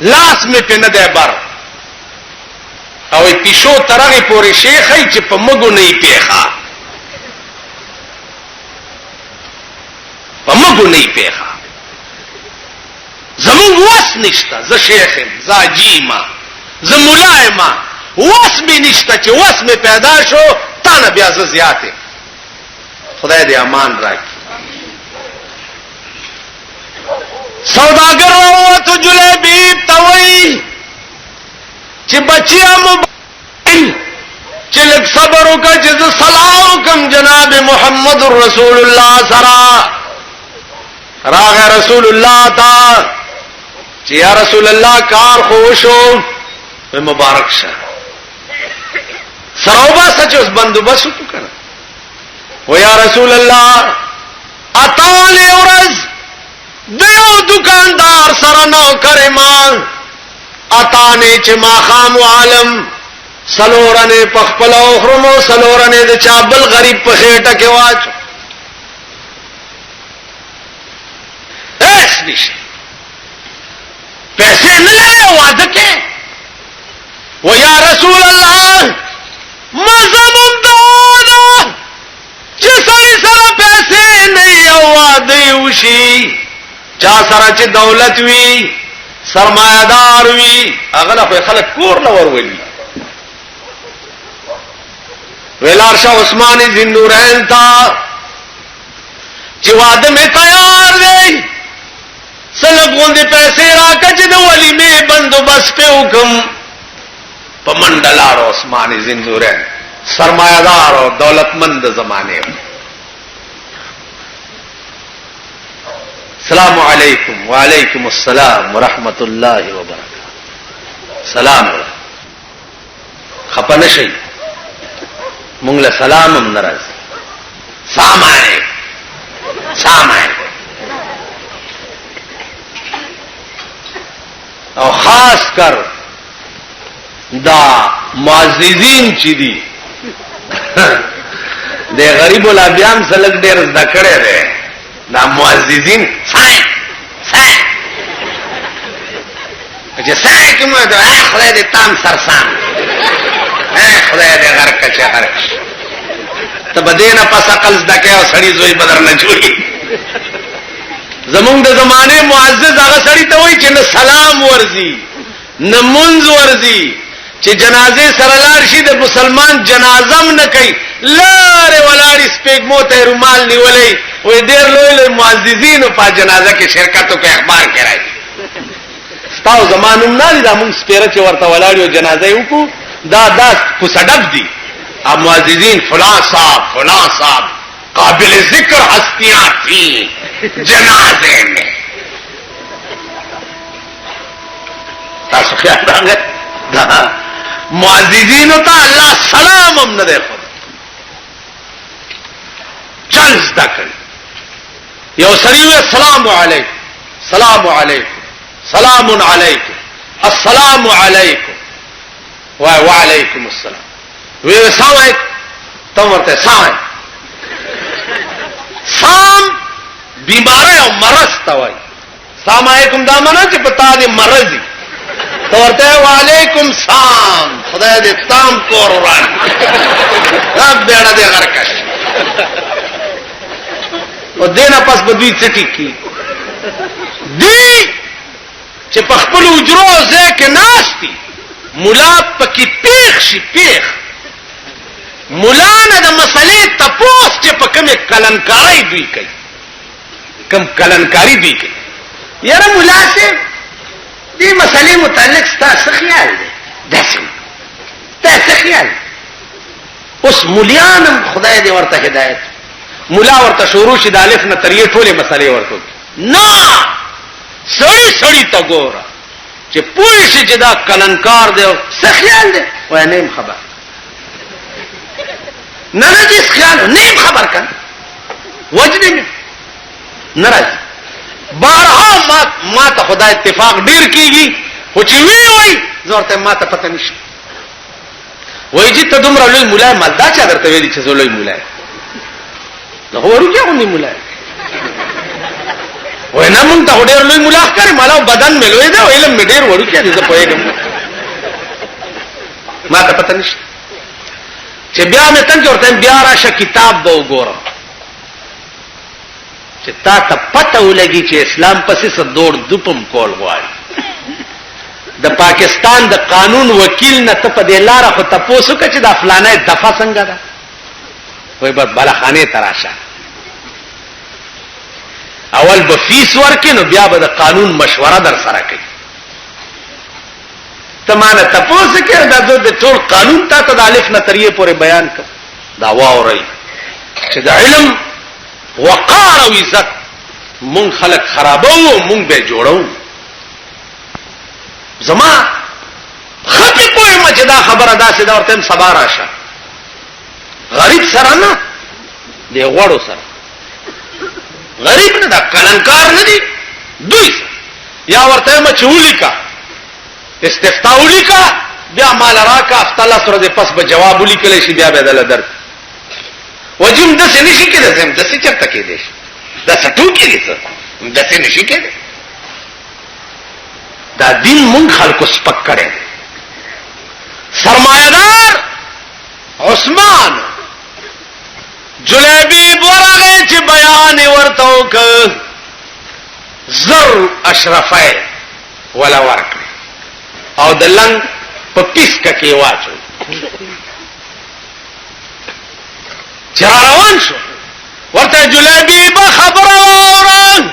لاس می په نه دی بار او پیشو ترغه پوری شیخی چې په مګو نه پیخا په مګو نه پیخا زمون وس نشتا زه شیخم زه جیما زه ملایما وس می نشتا چې وس می پیدا شو تا نه بیا زه زیاته خدای دې امان راکړي سوداگر وو تو جلیبی توئی چې بچیا موبایل چې لک صبر وکړه چې سلام کوم جناب محمد رسول الله سرا راغ رسول الله تا چې یا رسول الله کار خوشو مبارک شه سروبا سچ اوس بندوبست وکړه و یا رسول الله اتاله ورځ دیو دکاندار سره نو کرے ما اتانے چې ما خام عالم سلورنے پخپلو خرمو سلورنے د چابل غریب په خېټه کې واچ ایس نشته پیسې نه لري واده کې و یا رسول الله مزمم دانا چې سړي سره پیسې نه واده وشي چا سره چې دولت وی سرمایدار وی هغه په خلک کور نه ورولي ویلار شاه عثماني زندورین تا چې واده می تیار دی سلګوندې پیسې راکړه چې د ولیمې بندوبست په حکم په منډلار عثماني زندورین سرمایدار او دولتمند زمانه السلام علیکم وعلیکم السلام ورحمت الله وبرکاتہ سلام خپنه شي مونږ له سلام هم ناراض سامای او خاص کر دا معززین چې دي د غریب الابیان سلک ډېر ذکرې ده دا معززین سائن سائن چې سائن کې مو دا خدای دې تام سرسان خدای دې غر کچه غر ته بدینه پس عقل زدکه او سړی زوی بدر نه جوړي زمونږ د زمانه معزز هغه سړی ته وایي چې نه سلام ورزي نه منځ ورزي چې جنازه سره لاړ شي د مسلمان جنازم نه کوي لاره ولاړی سپېګمو ته رومال نیولې وې ډېر لوی لوی معززین په جنازه کې شرکت او اخبار کوي ستاسو زمانوم نه دا موږ سپېره چې ورته ولاړیو جنازه وکړو دا په سړک دي اب معززین فلاں صاحب قابل ذکر ہستیاں تھیں جنازے میں تاسو خیال راغی دا معززین ته الله سلام هم نه دی خو چل زده کړي یو سړي وی السلام علیکم سلام علیکم سلام علیکم السلام علیکم وعلیکم السلام وی السلام علیکم تم ورته سلام سام بیماری او مرض تا وای سلام علیکم دا معنا چې پتا دې مرضی تو ورته وعلیکم سلام خدای دې تام کور وران رب بیاړه دې غرکش او دینه پس بدوی چټی کی دی چې په خپل اجرو ځکه ناشتي مولا پکې پیښ شي پیښ مولا نه د مسلې تپوس چې په کومه کلنکاری دوی کوي کوم کلنکاری دوی کوي یاره مولا سي دې مسلې متعلق ستاسو خیال دی داسې تاسو خیال اوس مولیانم خدای دې ورته هدایت مولا ورته شروع شي د الف نه تر یې ټوله مسلې ورته نه سړی ته ګوره چې پوه شي چې دا کلنکار دی څه خیال دی وای نه خبر نه دې خیال نه خبر کړه وجدي ناراض بارها ما ته خدای اتفاق ډیر کیږي خو چې وی زورته ما ته پته نشي وای چې ته دومره لوی مولا مالدا چا درته ویلي چې لوی مولا نو ورته غونډي مولا وای نه مونږ ته ډیر لوی مولا ښکاري مالا بدن ملوي دا علم مې ډیر ورو کې دې پوهېږم ما ته پته نشي چې بیا مې څنګه ورته بیا راشه کتاب به وګورم چې تا ته پته ولګي چې اسلام پسې څه دوړ دوپم کول غواړي د پاکستان د قانون وکیل نه ته په دې لاره خو تاسو کې چې د فلانه دفعه څنګه ده وای په بلخانه تراشه اول به فیس ورکې نو بیا به د قانون مشوره در سره کوي تمانه تاسو کې د ټول قانون ته د الف نه تر یې پورې بیان کړ دا واوري چې د علم وقار او عزت مونږ خلق خرابو مونږ به جوړو زما خپې کوی مچ دا خبره داسې دا ورته سبا راشه غریب سره نه دی غوړو سره غریب نه دا کلنکار نه دی دوی یا ورته مچ ولیکا استفتاء ولیکا بیا مال راکا افتلا سره دې پس به جواب ولیکل شي بیا به دل درد وجم د څه نشي کېدای زم د څه چرته کېدای دا څټو کېږي څه د څه نشي کېدای دا دین مونږ خلکو سپک کړي سرمایدار عثمان جلیبی ورغه چې بیان ورته وک زر اشرفای ولا ورکړي او د لنګ په پیسکه کې واچو چراروان شو ورته جلیبی به خبره اوران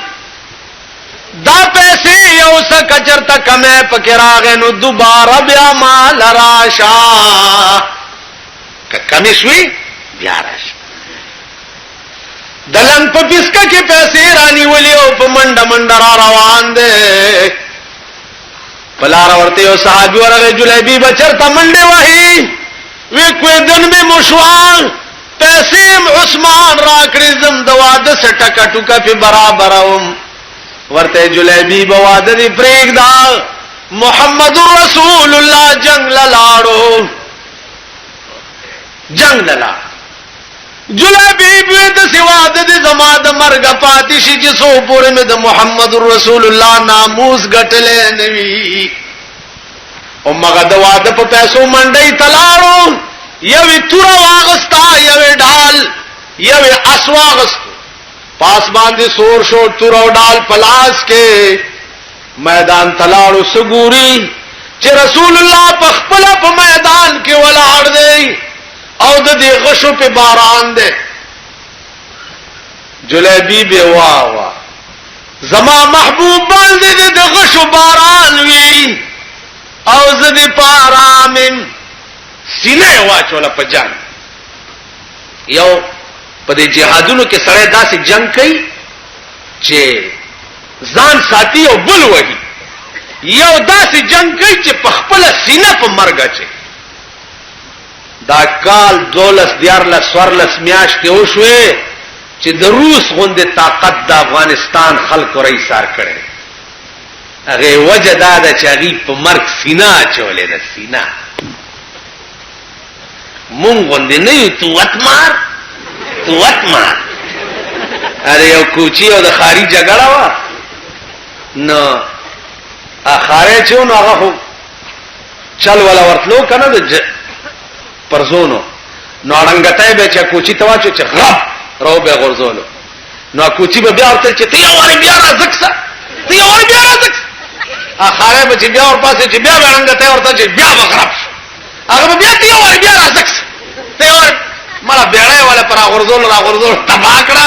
دا پیسې یو څه کچرته کمه پکې راغې نو دوباره بیا مال راشا کمې شوي بیا راشه دلن په پیسکه کې پیسې رانی ولي او په منډه را روان دي پلار ورته یو صحابي ورغه جلیبی بچرته منډه وهي وی کوی دن می مشوان پیسې عثمان راکړې زم د واده سټکا ټوکا په برابروم ورته جلیبی بواده دی پریږدا محمد رسول الله جنگ لاړو جلیبیب وی د سوا د زما د مرګ پاتې شي چې سو پورې مې د محمد رسول الله ناموس ګټلې نوي او مګه د واده په پیسو منډي تلاړو یوې تور واغستا یوې ډال یوې اسواغست پاس باندې سور شو تور او ډال پلاس کې میدان تلاړو سګوري چې رسول الله په خپل په میدان کې ولاړ دی او د دې غشو په باران دی جلیبی به وا زما محبوب باندې د غشو باران وی او زدي پارامن سینه واچوله په جان یو په دې جهادونو کې سره داسې جنگ کوي چې ځان ساتي او بل وهي یو داسې جنگ کوي چې په خپل سینه په مرګ اچي دا کال 12 میاشتې وشوي چې د روس غوندې طاقت د افغانستان خلکو رئیسار کړي هغه وجه دا ده چې هغه په مرګ سینه اچولې ده سینه مونږ غوندې نه یو توت مار اره یو کوچی او د خاري جګړه وا نو اخاره چون هغه چل ولا ورتلو کنه د پرزونو نو اړنګټای به چې کوچی تواچو چې غب رو به غرزولو نو کوچی به بیا ورته چې ته واره بیا راځکسه اخاره به چې بیا ور پاسه چې بیا اړنګټای ورته چې بیا بغرب هغه بیا ته واره بیا راځکسه ته واره مړه بیړای ولا پر غرزول تباکړه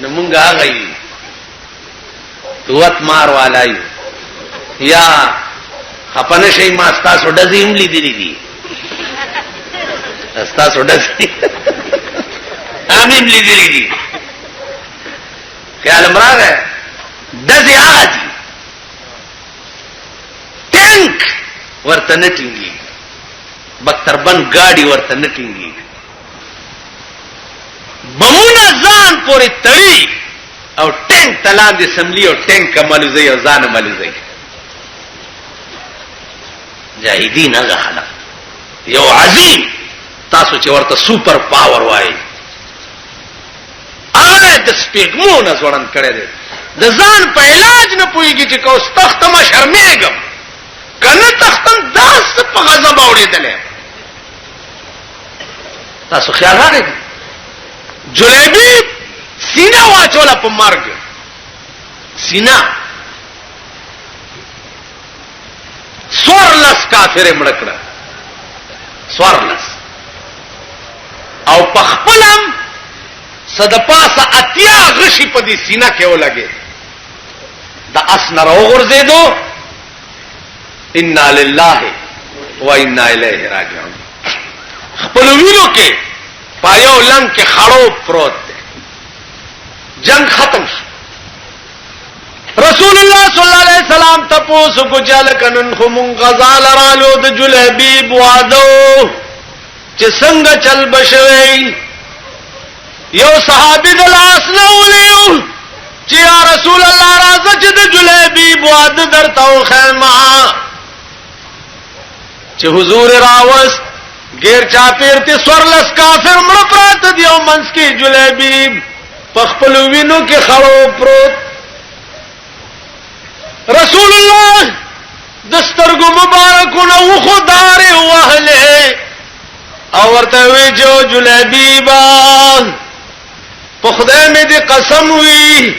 نو مونږه هغه توت مار والای یا خپنه شي ما تاسو ډزیم لیدلی دي تاسو ډزې امیم لیدلی دي خیال مراد ډزې هغه دي ټینک ورته نه ټینګي بختربند ګاډي ورته نه ټینګي بمونه ځان پورې تړي او ټینک تلاندې سملی او ټینک کمالوزي او ځان مالوزي جاهدین هغه خلق یو عظیم تاسو چې ورته سوپر پاور وایي هغه د سپېګمو نه ځوړند کړی دی د ځان په علاج نه پوهېږي چې کوس تختمه شرمېږم کنه تختم داس په غضب اورېدلی تاسو خیال راغی جلیبی سینه واچوله په مرګ سینه سورلس کافر مړکړه سورلس او پخپلم صدپاسه اتیا غشي په دې سینه کې ولګي د اسنر وګرځیدو ان لله و انا الیه راجعون خپل وینو کې پایو لنګ کې خړو پروت دی جنگ ختم شو رسول الله صلی الله علیه وسلم تاسو کو چل کنن خمون غزال رالو د جلیبی بوادو چې څنګه چل بشوي یو صحابي د لاس نه ولیو چې یا رسول الله راځه چې د جلیبی بواد درته خیمه چې حضور راوست غیر چاپیر ته سورلس کافر مړ پراته دیو منس کې جلیبی پخپل وینو کې خړو پروت رسول الله دسترګو مبارکونه وخدار وهله او ورته وی جو جلیبی با په خدای مې دې قسم وی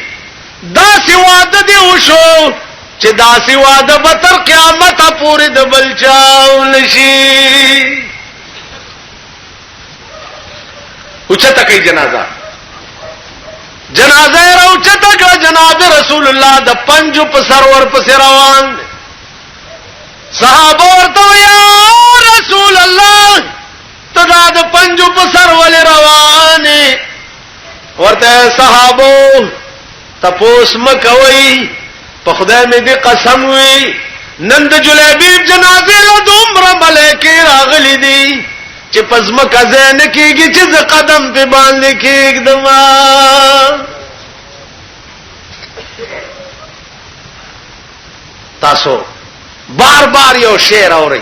داسې واده دی وشو چې داسې واده به تر قیامت پورې د بل چاو نشي اوچته کوي جنازه راوچته کړه جناب رسول الله د پنجو په سرور په روان صحابه ورته یا رسول الله تدا د پنجو په سرول روانه ورته صحابه تپوس مکوي په خدای مې دې قسم وی نن د جلیبی جنازه له دومره ملائکه راغلي دي چې پزما کزه نه کیږي چې قدم په باندې کېږدم تاسو بار بار یو شعر اورئ